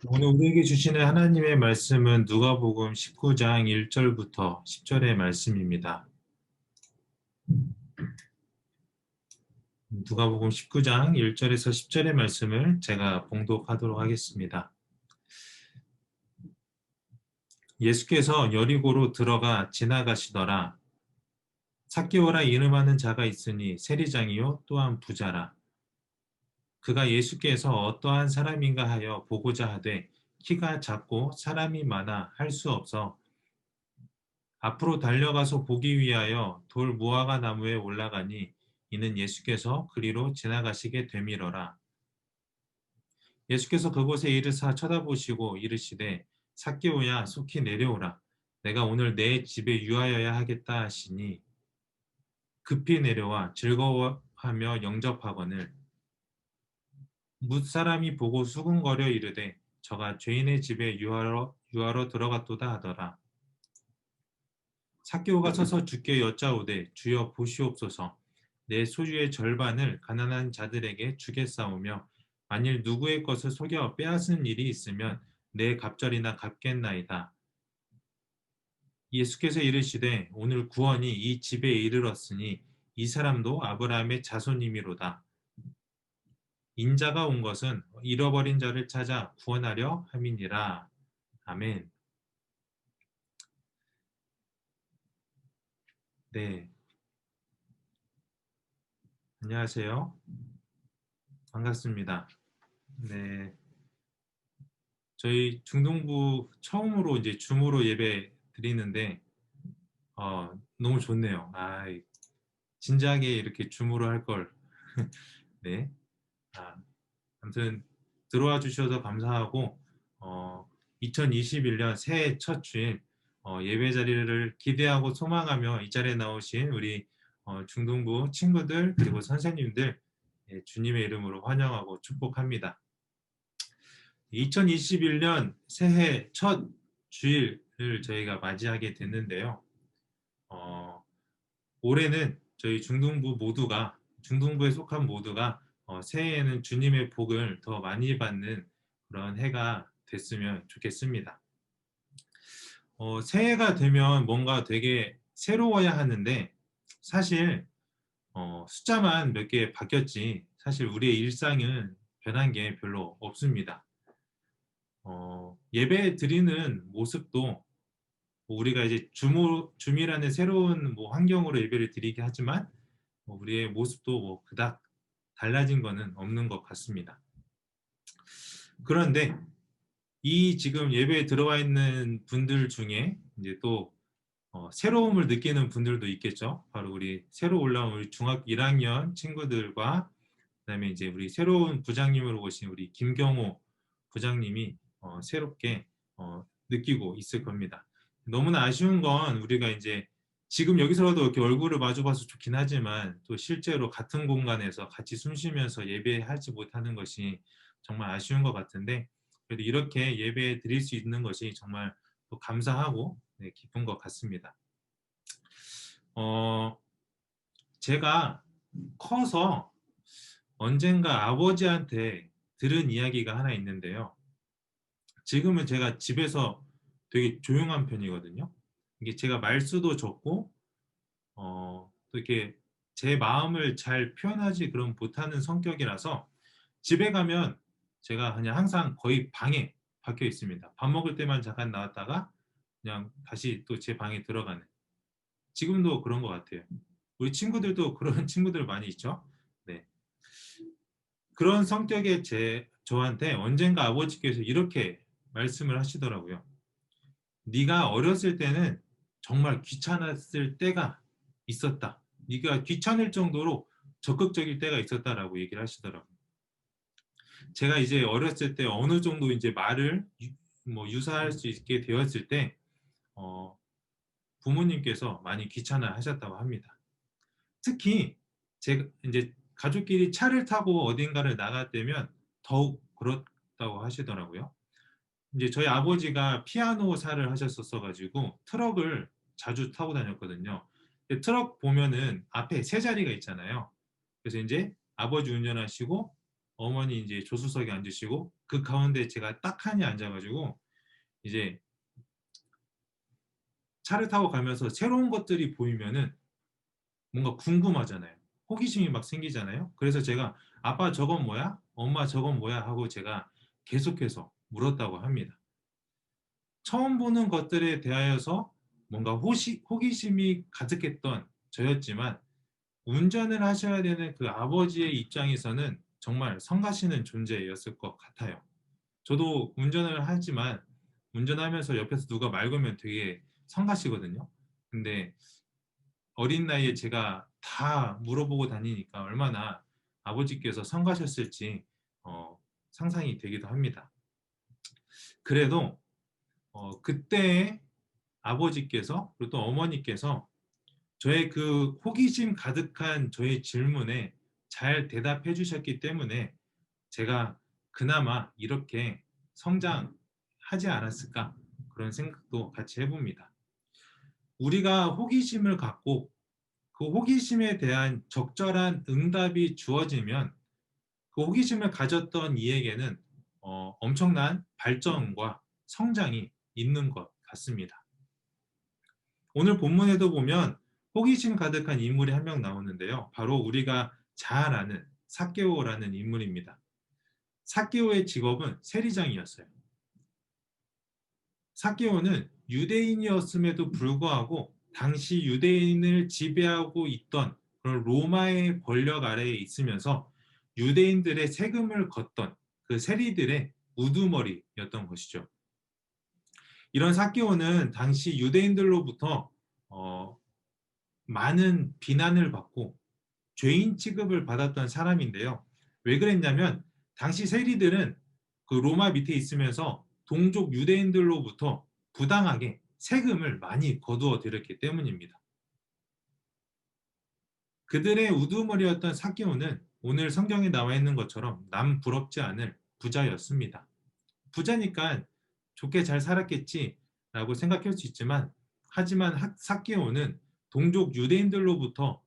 오늘 우리에게 주시는 하나님의 말씀은 누가복음 19장 1절부터 10절의 말씀입니다. 누가복음 19장 1절에서 10절의 말씀을 제가 봉독하도록 하겠습니다. 예수께서 여리고로 들어가 지나가시더라. 삭개오라 이름하는 자가 있으니 세리장이요 또한 부자라. 그가 예수께서 어떠한 사람인가 하여 보고자 하되 키가 작고 사람이 많아 할 수 없어 앞으로 달려가서 보기 위하여 돌 무화과 나무에 올라가니 이는 예수께서 그리로 지나가시게 되밀어라. 예수께서 그곳에 이르사 쳐다보시고 이르시되 삭개오야 속히 내려오라. 내가 오늘 내 집에 유하여야 하겠다 하시니 급히 내려와 즐거워하며 영접하거늘 뭇사람이 보고 수군거려 이르되 저가 죄인의 집에 유하러 들어갔도다 하더라. 삭개오가 서서 주께 여짜오되 주여 보시옵소서 내 소유의 절반을 가난한 자들에게 주겠사오며 만일 누구의 것을 속여 빼앗은 일이 있으면 내 갑절이나 갚겠나이다. 예수께서 이르시되 오늘 구원이 이 집에 이르렀으니 이 사람도 아브라함의 자손이미로다. 인자가 온 것은 잃어버린 자를 찾아 구원하려 함이니라. 아멘. 네, 안녕하세요. 반갑습니다. 네, 저희 중동부 처음으로 이제 줌으로 예배 드리는데 너무 좋네요. 진작에 이렇게 줌으로 할 걸. 네. 아무튼 들어와 주셔서 감사하고 2021년 새해 첫 주일 예배 자리를 기대하고 소망하며 이 자리에 나오신 우리 중동부 친구들 그리고 선생님들 예, 주님의 이름으로 환영하고 축복합니다. 2021년 새해 첫 주일을 저희가 맞이하게 됐는데요. 어, 올해는 저희 중동부에 속한 모두가 새해에는 주님의 복을 더 많이 받는 그런 해가 됐으면 좋겠습니다. 새해가 되면 뭔가 되게 새로워야 하는데 사실 숫자만 몇 개 바뀌었지 사실 우리의 일상은 변한 게 별로 없습니다. 예배 드리는 모습도 우리가 이제 줌이라는 새로운 환경으로 예배를 드리게 하지만 우리의 모습도 그닥 달라진 거는 없는 것 같습니다. 그런데 이 지금 예배에 들어와 있는 분들 중에 이제 또 새로움을 느끼는 분들도 있겠죠. 바로 우리 새로 올라온 우리 중학교 1학년 친구들과 그다음에 이제 우리 새로운 부장님으로 오신 우리 김경호 부장님이 새롭게 느끼고 있을 겁니다. 너무나 아쉬운 건 우리가 이제 지금 여기서라도 이렇게 얼굴을 마주봐서 좋긴 하지만 또 실제로 같은 공간에서 같이 숨 쉬면서 예배하지 못하는 것이 정말 아쉬운 것 같은데 그래도 이렇게 예배 드릴 수 있는 것이 정말 또 감사하고 네, 기쁜 것 같습니다. 제가 커서 언젠가 아버지한테 들은 이야기가 하나 있는데요. 지금은 제가 집에서 되게 조용한 편이거든요. 이게 제가 말수도 적고, 또 이렇게 제 마음을 잘 표현하지 그럼 못하는 성격이라서 집에 가면 제가 그냥 항상 거의 방에 박혀 있습니다. 밥 먹을 때만 잠깐 나왔다가 그냥 다시 또 제 방에 들어가는. 지금도 그런 것 같아요. 우리 친구들도 그런 친구들 많이 있죠? 네. 그런 성격의 저한테 언젠가 아버지께서 이렇게 말씀을 하시더라고요. 네가 어렸을 때는 정말 귀찮았을 때가 있었다. 네가 귀찮을 정도로 적극적일 때가 있었다라고 얘기를 하시더라고요. 제가 이제 어렸을 때 어느 정도 이제 말을 유사할 수 있게 되었을 때 어, 부모님께서 많이 귀찮아 하셨다고 합니다. 특히 제가 이제 가족끼리 차를 타고 어딘가를 나갈 때면 더욱 그렇다고 하시더라고요. 이제 저희 아버지가 피아노사를 하셨었어 가지고 트럭을 자주 타고 다녔거든요. 트럭 보면은 앞에 세 자리가 있잖아요. 그래서 이제 아버지 운전하시고 어머니 이제 조수석에 앉으시고 그 가운데 제가 딱하니 앉아가지고 이제 차를 타고 가면서 새로운 것들이 보이면은 뭔가 궁금하잖아요. 호기심이 막 생기잖아요. 그래서 제가 아빠 저건 뭐야? 엄마 저건 뭐야? 하고 제가 계속해서 물었다고 합니다. 처음 보는 것들에 대하여서 뭔가 호기심이 가득했던 저였지만 운전을 하셔야 되는 그 아버지의 입장에서는 정말 성가시는 존재였을 것 같아요. 저도 운전을 하지만 운전하면서 옆에서 누가 말 걸면 되게 성가시거든요. 근데 어린 나이에 제가 다 물어보고 다니니까 얼마나 아버지께서 성가셨을지 상상이 되기도 합니다. 그래도 그때 아버지께서 그리고 또 어머니께서 저의 그 호기심 가득한 저의 질문에 잘 대답해 주셨기 때문에 제가 그나마 이렇게 성장하지 않았을까 그런 생각도 같이 해봅니다. 우리가 호기심을 갖고 그 호기심에 대한 적절한 응답이 주어지면 그 호기심을 가졌던 이에게는 엄청난 발전과 성장이 있는 것 같습니다. 오늘 본문에도 보면 호기심 가득한 인물이 한 명 나오는데요. 바로 우리가 잘 아는 삭개오라는 인물입니다. 삭개오의 직업은 세리장이었어요. 삭개오는 유대인이었음에도 불구하고 당시 유대인을 지배하고 있던 그런 로마의 권력 아래에 있으면서 유대인들의 세금을 걷던 그 세리들의 우두머리였던 것이죠. 이런 삭개오는 당시 유대인들로부터 어, 많은 비난을 받고 죄인 취급을 받았던 사람인데요. 왜 그랬냐면 당시 세리들은 그 로마 밑에 있으면서 동족 유대인들로부터 부당하게 세금을 많이 거두어 들였기 때문입니다. 그들의 우두머리였던 삭개오는 오늘 성경에 나와 있는 것처럼 남 부럽지 않을 부자였습니다. 부자니까 좋게 잘 살았겠지라고 생각할 수 있지만 하지만 삭개오는 동족 유대인들로부터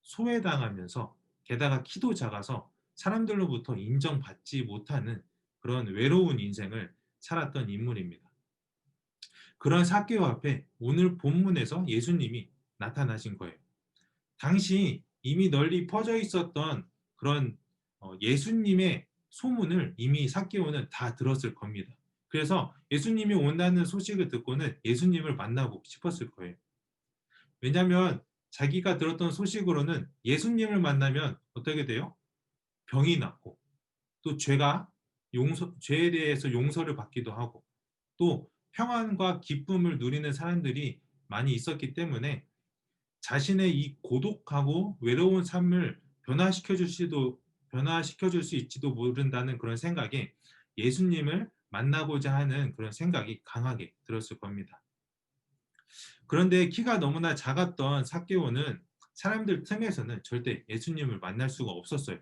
소외당하면서 게다가 키도 작아서 사람들로부터 인정받지 못하는 그런 외로운 인생을 살았던 인물입니다. 그런 삭개오 앞에 오늘 본문에서 예수님이 나타나신 거예요. 당시 이미 널리 퍼져 있었던 그런 예수님의 소문을 이미 삭개오는 다 들었을 겁니다. 그래서 예수님이 온다는 소식을 듣고는 예수님을 만나고 싶었을 거예요. 왜냐하면 자기가 들었던 소식으로는 예수님을 만나면 어떻게 돼요? 병이 낫고 또 죄에 대해서 용서를 받기도 하고 또 평안과 기쁨을 누리는 사람들이 많이 있었기 때문에 자신의 이 고독하고 외로운 삶을 변화시켜 줄 수 있지도 모른다는 그런 생각에 예수님을 만나고자 하는 그런 생각이 강하게 들었을 겁니다. 그런데 키가 너무나 작았던 삭개오는 사람들 틈에서는 절대 예수님을 만날 수가 없었어요.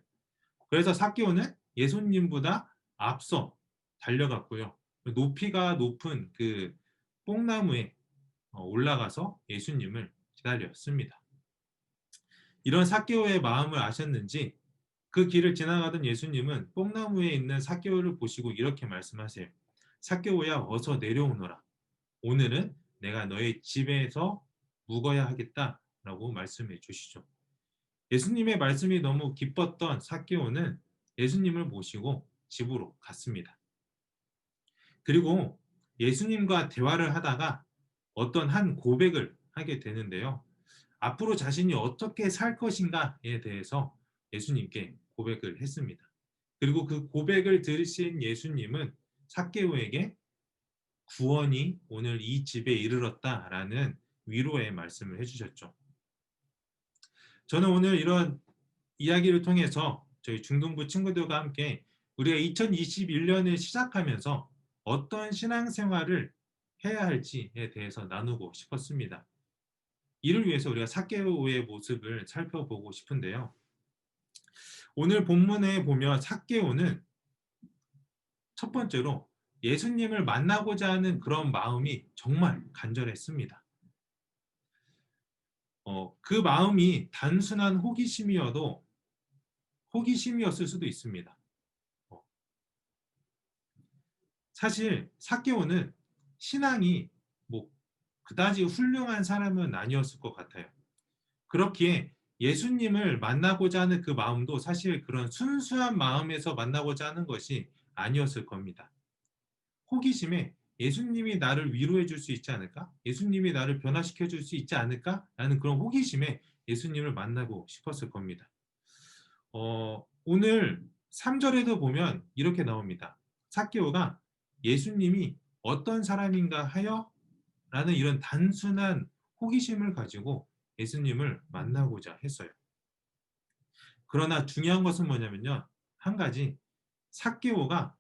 그래서 삭개오는 예수님보다 앞서 달려갔고요. 높이가 높은 그 뽕나무에 올라가서 예수님을 기다렸습니다. 이런 삭개오의 마음을 아셨는지 그 길을 지나가던 예수님은 뽕나무에 있는 삭개오를 보시고 이렇게 말씀하세요. 삭개오야 어서 내려오너라. 오늘은 내가 너의 집에서 묵어야 하겠다라고 말씀해 주시죠. 예수님의 말씀이 너무 기뻤던 삭개오는 예수님을 모시고 집으로 갔습니다. 그리고 예수님과 대화를 하다가 어떤 한 고백을 하게 되는데요. 앞으로 자신이 어떻게 살 것인가에 대해서 예수님께 고백을 했습니다. 그리고 그 고백을 들으신 예수님은 삭개오에게 구원이 오늘 이 집에 이르렀다라는 위로의 말씀을 해주셨죠. 저는 오늘 이런 이야기를 통해서 저희 중등부 친구들과 함께 우리가 2021년을 시작하면서 어떤 신앙생활을 해야 할지에 대해서 나누고 싶었습니다. 이를 위해서 우리가 삭개오의 모습을 살펴보고 싶은데요. 오늘 본문에 보면 삭개오는 첫 번째로 예수님을 만나고자 하는 그런 마음이 정말 간절했습니다. 그 마음이 단순한 호기심이었을 수도 있습니다. 사실 삭개오는 신앙이 뭐 그다지 훌륭한 사람은 아니었을 것 같아요. 그렇기에 예수님을 만나고자 하는 그 마음도 사실 그런 순수한 마음에서 만나고자 하는 것이 아니었을 겁니다. 호기심에 예수님이 나를 위로해 줄 수 있지 않을까? 예수님이 나를 변화시켜 줄 수 있지 않을까? 라는 그런 호기심에 예수님을 만나고 싶었을 겁니다. 오늘 3절에도 보면 이렇게 나옵니다. 삭개오가 예수님이 어떤 사람인가 하여 라는 이런 단순한 호기심을 가지고 예수님을 만나고자 했어요. 그러나 중요한 것은 뭐냐면요. 한 가지, 삭개오가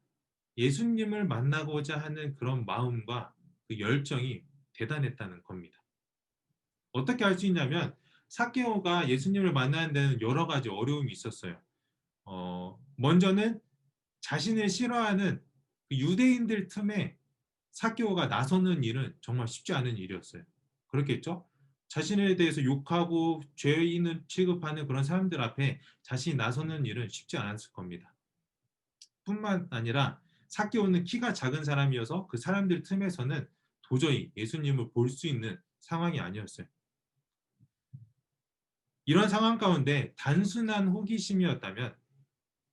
예수님을 만나고자 하는 그런 마음과 그 열정이 대단했다는 겁니다. 어떻게 알 수 있냐면 삭개오가 예수님을 만나는 데는 여러 가지 어려움이 있었어요. 먼저는 자신을 싫어하는 그 유대인들 틈에 삭개오가 나서는 일은 정말 쉽지 않은 일이었어요. 그렇겠죠? 자신에 대해서 욕하고 죄인을 취급하는 그런 사람들 앞에 자신이 나서는 일은 쉽지 않았을 겁니다. 뿐만 아니라 삭개오는 키가 작은 사람이어서 그 사람들 틈에서는 도저히 예수님을 볼 수 있는 상황이 아니었어요. 이런 상황 가운데 단순한 호기심이었다면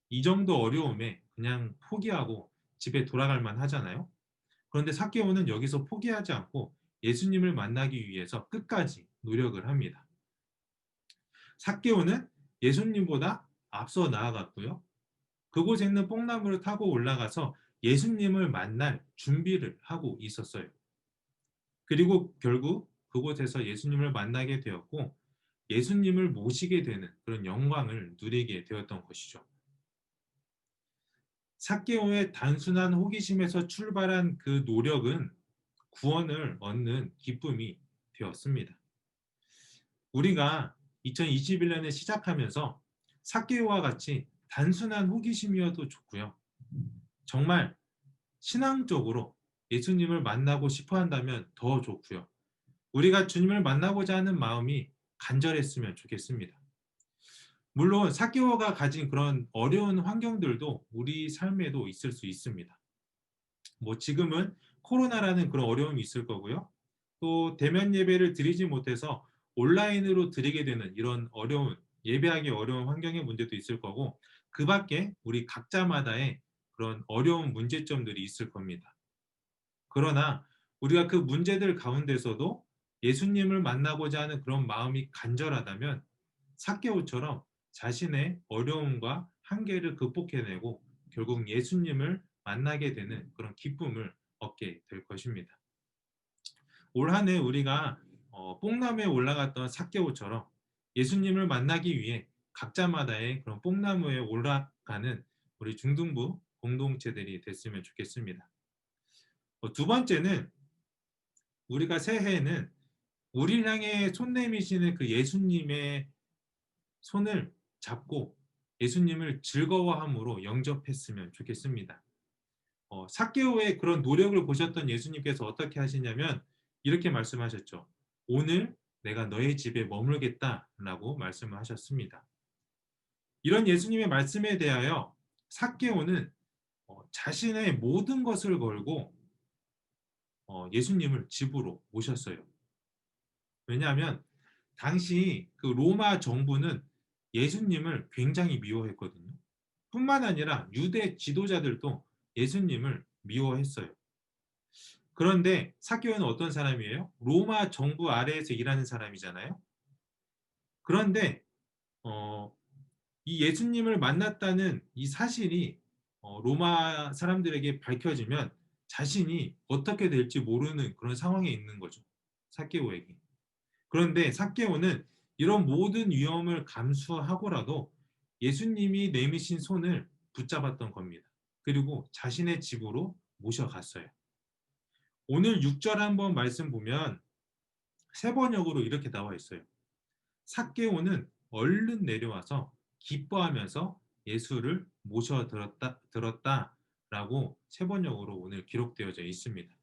이 정도 어려움에 그냥 포기하고 집에 돌아갈 만 하잖아요. 그런데 삭개오는 여기서 포기하지 않고 예수님을 만나기 위해서 끝까지 노력을 합니다. 삭개오는 예수님보다 앞서 나아갔고요. 그곳에 있는 뽕나무를 타고 올라가서 예수님을 만날 준비를 하고 있었어요. 그리고 결국 그곳에서 예수님을 만나게 되었고 예수님을 모시게 되는 그런 영광을 누리게 되었던 것이죠. 삭개오의 단순한 호기심에서 출발한 그 노력은 구원을 얻는 기쁨이 되었습니다. 우리가 2021년에 시작하면서 삭개오와 같이 단순한 호기심이어도 좋고요. 정말 신앙적으로 예수님을 만나고 싶어 한다면 더 좋고요. 우리가 주님을 만나고자 하는 마음이 간절했으면 좋겠습니다. 물론 삭개오가 가진 그런 어려운 환경들도 우리 삶에도 있을 수 있습니다. 뭐 지금은 코로나라는 그런 어려움이 있을 거고요. 또 대면 예배를 드리지 못해서 온라인으로 드리게 되는 이런 어려운 예배하기 어려운 환경의 문제도 있을 거고 그 밖에 우리 각자마다의 그런 어려운 문제점들이 있을 겁니다. 그러나 우리가 그 문제들 가운데서도 예수님을 만나고자 하는 그런 마음이 간절하다면 삭개오처럼 자신의 어려움과 한계를 극복해내고 결국 예수님을 만나게 되는 그런 기쁨을 얻게 될 것입니다. 올 한 해 우리가 뽕나무에 올라갔던 삭개오처럼 예수님을 만나기 위해 각자마다의 그런 뽕나무에 올라가는 우리 중등부 공동체들이 됐으면 좋겠습니다. 두 번째는 우리가 새해에는 우리를 향해 손 내미시는 그 예수님의 손을 잡고 예수님을 즐거워함으로 영접했으면 좋겠습니다. 삭개오의 그런 노력을 보셨던 예수님께서 어떻게 하시냐면 이렇게 말씀하셨죠. 오늘 내가 너의 집에 머물겠다라고 말씀을 하셨습니다. 이런 예수님의 말씀에 대하여 삭개오는 자신의 모든 것을 걸고 예수님을 집으로 모셨어요. 왜냐하면 당시 그 로마 정부는 예수님을 굉장히 미워했거든요. 뿐만 아니라 유대 지도자들도 예수님을 미워했어요. 그런데 삭개오는 어떤 사람이에요? 로마 정부 아래에서 일하는 사람이잖아요. 그런데 어, 이 예수님을 만났다는 이 사실이 로마 사람들에게 밝혀지면 자신이 어떻게 될지 모르는 그런 상황에 있는 거죠. 삭개오에게. 그런데 삭개오는 이런 모든 위험을 감수하고라도 예수님이 내미신 손을 붙잡았던 겁니다. 그리고 자신의 집으로 모셔갔어요. 오늘 6절 한번 말씀 보면 세 번역으로 이렇게 나와 있어요. 삭개오는 얼른 내려와서 기뻐하면서 예수를 모셔 들었다라고 세 번역으로 오늘 기록되어져 있습니다.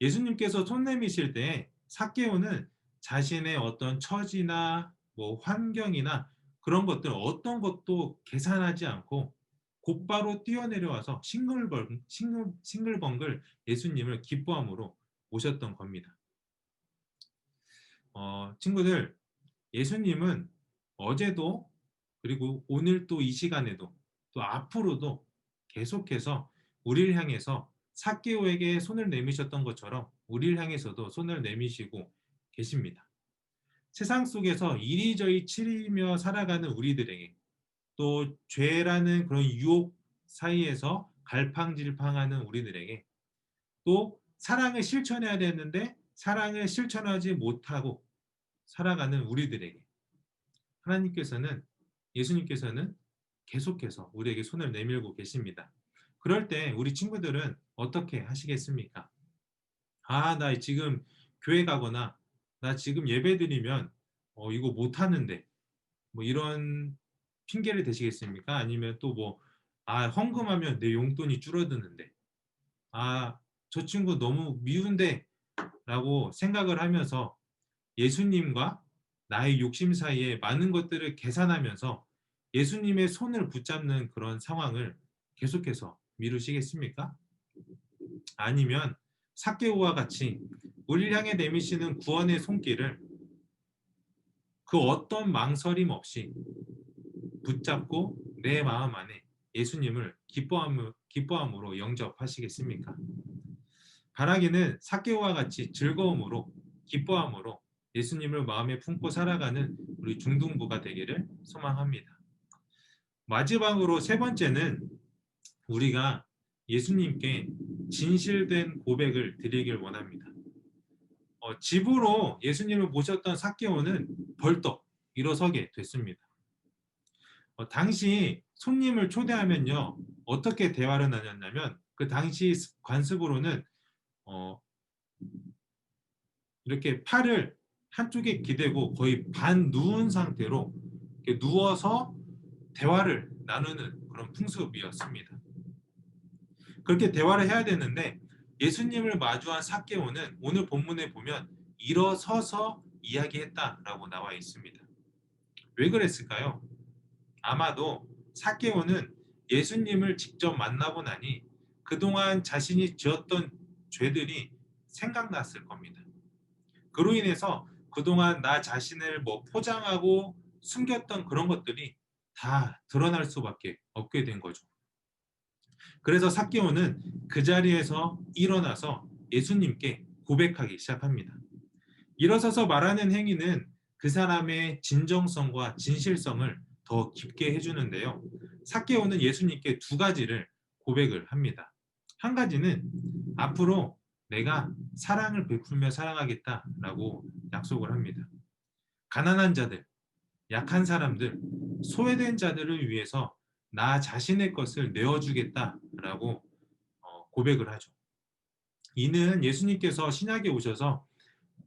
예수님께서 손 내미실 때 삭개오는 자신의 어떤 처지나 뭐 환경이나 그런 것들 어떤 것도 계산하지 않고 곧바로 뛰어내려와서 싱글벙글 예수님을 기뻐함으로 모셨던 겁니다. 친구들, 예수님은 어제도 그리고 오늘 또 이 시간에도 또 앞으로도 계속해서 우리를 향해서 삭개오에게 손을 내미셨던 것처럼 우리를 향해서도 손을 내미시고 계십니다. 세상 속에서 이리저리 치리며 살아가는 우리들에게 또 죄라는 그런 유혹 사이에서 갈팡질팡하는 우리들에게 또 사랑을 실천해야 되는데 사랑을 실천하지 못하고 살아가는 우리들에게 예수님께서는 계속해서 우리에게 손을 내밀고 계십니다. 그럴 때 우리 친구들은 어떻게 하시겠습니까? 나 지금 교회 가거나 나 지금 예배 드리면 이거 못하는데 뭐 이런 핑계를 대시겠습니까? 아니면 또 헌금하면 내 용돈이 줄어드는데 저 친구 너무 미운데 라고 생각을 하면서 예수님과 나의 욕심 사이에 많은 것들을 계산하면서 예수님의 손을 붙잡는 그런 상황을 계속해서 미루시겠습니까? 아니면 삭개오와 같이 우리를 향해 내미시는 구원의 손길을 그 어떤 망설임 없이 붙잡고 내 마음 안에 예수님을 기뻐함으로 영접하시겠습니까? 바라기는 삭개오와 같이 즐거움으로 기뻐함으로 예수님을 마음에 품고 살아가는 우리 중등부가 되기를 소망합니다. 마지막으로 세 번째는 우리가 예수님께 진실된 고백을 드리길 원합니다. 집으로 예수님을 모셨던 삭개오는 벌떡 일어서게 됐습니다. 당시 손님을 초대하면요 어떻게 대화를 나눴냐면 그 당시 관습으로는 이렇게 팔을 한쪽에 기대고 거의 반 누운 상태로 이렇게 누워서 대화를 나누는 그런 풍습이었습니다. 그렇게 대화를 해야 되는데 예수님을 마주한 삭개오는 오늘 본문에 보면 일어서서 이야기했다라고 나와 있습니다. 왜 그랬을까요? 아마도 삭개오는 예수님을 직접 만나고 나니 그동안 자신이 지었던 죄들이 생각났을 겁니다. 그로 인해서 그동안 나 자신을 포장하고 숨겼던 그런 것들이 다 드러날 수밖에 없게 된 거죠. 그래서 삭개오는 그 자리에서 일어나서 예수님께 고백하기 시작합니다. 일어서서 말하는 행위는 그 사람의 진정성과 진실성을 더 깊게 해주는데요. 삭개오는 예수님께 두 가지를 고백을 합니다. 한 가지는 앞으로 내가 사랑을 베풀며 사랑하겠다라고 약속을 합니다. 가난한 자들, 약한 사람들, 소외된 자들을 위해서 나 자신의 것을 내어주겠다라고 고백을 하죠. 이는 예수님께서 신약에 오셔서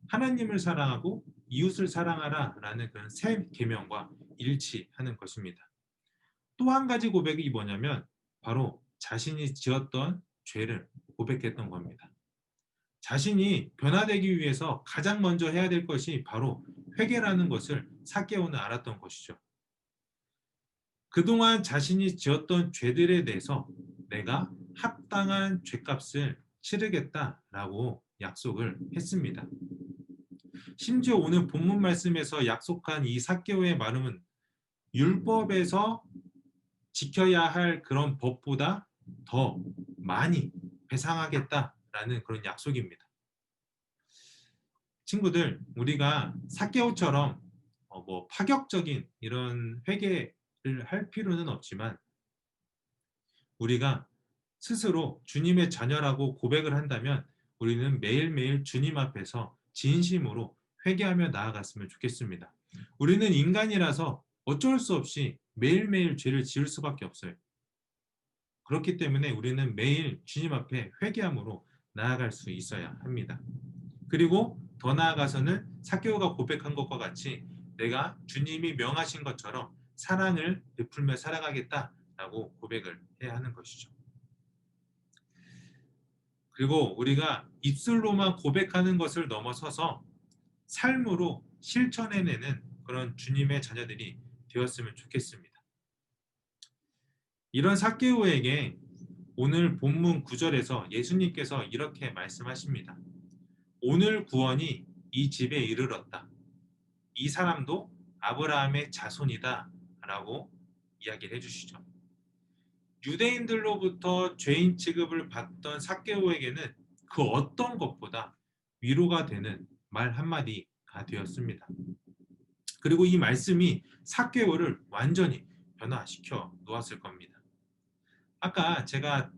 하나님을 사랑하고 이웃을 사랑하라라는 그런 새 계명과 일치하는 것입니다. 또 한 가지 고백이 뭐냐면 바로 자신이 지었던 죄를 고백했던 겁니다. 자신이 변화되기 위해서 가장 먼저 해야 될 것이 바로 회개라는 것을 삭개오는 알았던 것이죠. 그동안 자신이 지었던 죄들에 대해서 내가 합당한 죄값을 치르겠다라고 약속을 했습니다. 심지어 오늘 본문 말씀에서 약속한 이 삭개오의 말은 율법에서 지켜야 할 그런 법보다 더 많이 배상하겠다라는 그런 약속입니다. 친구들, 우리가 삭개오처럼 파격적인 이런 회개를 할 필요는 없지만 우리가 스스로 주님의 자녀라고 고백을 한다면 우리는 매일매일 주님 앞에서 진심으로 회개하며 나아갔으면 좋겠습니다. 우리는 인간이라서 어쩔 수 없이 매일매일 죄를 지을 수밖에 없어요. 그렇기 때문에 우리는 매일 주님 앞에 회개함으로 나아갈 수 있어야 합니다. 그리고 더 나아가서는 삭개오가 고백한 것과 같이 내가 주님이 명하신 것처럼 사랑을 베풀며 살아가겠다라고 고백을 해야 하는 것이죠. 그리고 우리가 입술로만 고백하는 것을 넘어서서 삶으로 실천해내는 그런 주님의 자녀들이 되었으면 좋겠습니다. 이런 삭개오에게 오늘 본문 9절에서 예수님께서 이렇게 말씀하십니다. 오늘 구원이 이 집에 이르렀다. 이 사람도 아브라함의 자손이다 라고 이야기를 해주시죠. 유대인들로부터 죄인 취급을 받던 삭개오에게는 그 어떤 것보다 위로가 되는 말 한마디가 되었습니다. 그리고 이 말씀이 삭개오를 완전히 변화시켜 놓았을 겁니다. 아까 제가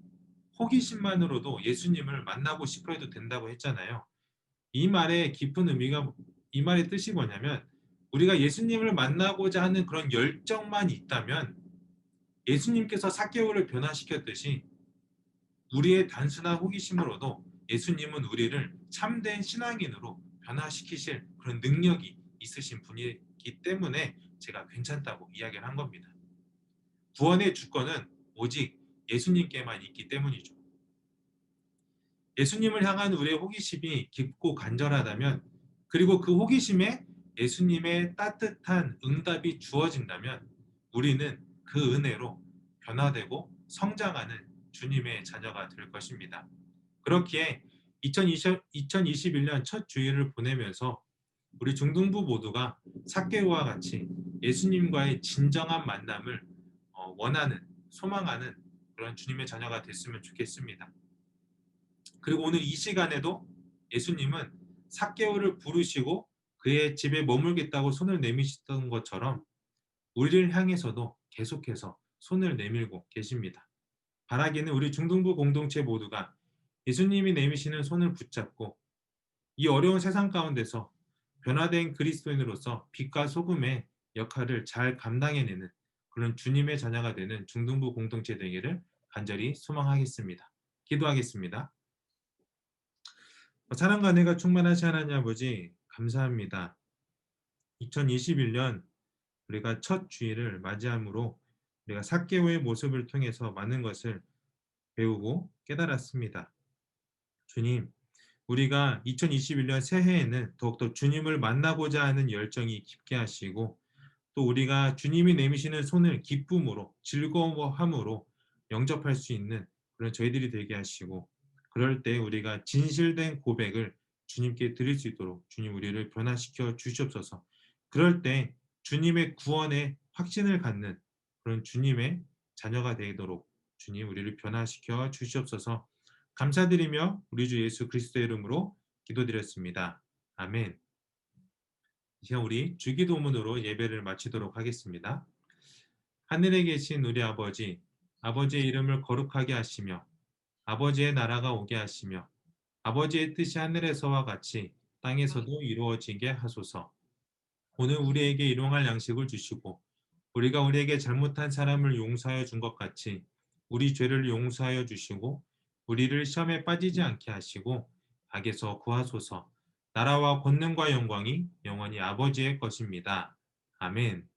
호기심만으로도 예수님을 만나고 싶어 해도 된다고 했잖아요. 이 말의 깊은 의미가, 이 말의 뜻이 뭐냐면 우리가 예수님을 만나고자 하는 그런 열정만 있다면 예수님께서 삭개오를 변화시켰듯이 우리의 단순한 호기심으로도 예수님은 우리를 참된 신앙인으로 변화시키실 그런 능력이 있으신 분이기 때문에 제가 괜찮다고 이야기를 한 겁니다. 구원의 주권은 오직 예수님께만 있기 때문이죠. 예수님을 향한 우리의 호기심이 깊고 간절하다면, 그리고 그 호기심에 예수님의 따뜻한 응답이 주어진다면 우리는 그 은혜로 변화되고 성장하는 주님의 자녀가 될 것입니다. 그렇기에 2021년 첫 주일을 보내면서 우리 중등부 모두가 삭개오와 같이 예수님과의 진정한 만남을 원하는, 소망하는 그런 주님의 자녀가 됐으면 좋겠습니다. 그리고 오늘 이 시간에도 예수님은 삭개오를 부르시고 그의 집에 머물겠다고 손을 내미셨던 것처럼 우리를 향해서도 계속해서 손을 내밀고 계십니다. 바라기는 우리 중등부 공동체 모두가 예수님이 내미시는 손을 붙잡고 이 어려운 세상 가운데서 변화된 그리스도인으로서 빛과 소금의 역할을 잘 감당해내는 그런 주님의 자녀가 되는 중등부 공동체 되기를 간절히 소망하겠습니다. 기도하겠습니다. 사랑과 은혜가 충만하신 하나님 아버지, 감사합니다. 2021년 우리가 첫 주일을 맞이함으로 우리가 삭개오의 모습을 통해서 많은 것을 배우고 깨달았습니다. 주님, 우리가 2021년 새해에는 더욱더 주님을 만나고자 하는 열정이 깊게 하시고 또 우리가 주님이 내미시는 손을 기쁨으로 즐거워함으로 영접할 수 있는 그런 저희들이 되게 하시고, 그럴 때 우리가 진실된 고백을 주님께 드릴 수 있도록 주님 우리를 변화시켜 주시옵소서. 그럴 때 주님의 구원에 확신을 갖는 그런 주님의 자녀가 되도록 주님 우리를 변화시켜 주시옵소서. 감사드리며 우리 주 예수 그리스도의 이름으로 기도드렸습니다. 아멘. 이제 우리 주기도문으로 예배를 마치도록 하겠습니다. 하늘에 계신 우리 아버지, 아버지의 이름을 거룩하게 하시며 아버지의 나라가 오게 하시며 아버지의 뜻이 하늘에서와 같이 땅에서도 이루어지게 하소서. 오늘 우리에게 일용할 양식을 주시고 우리가 우리에게 잘못한 사람을 용서하여 준 것 같이 우리 죄를 용서하여 주시고 우리를 시험에 빠지지 않게 하시고 악에서 구하소서. 나라와 권능과 영광이 영원히 아버지의 것입니다. 아멘.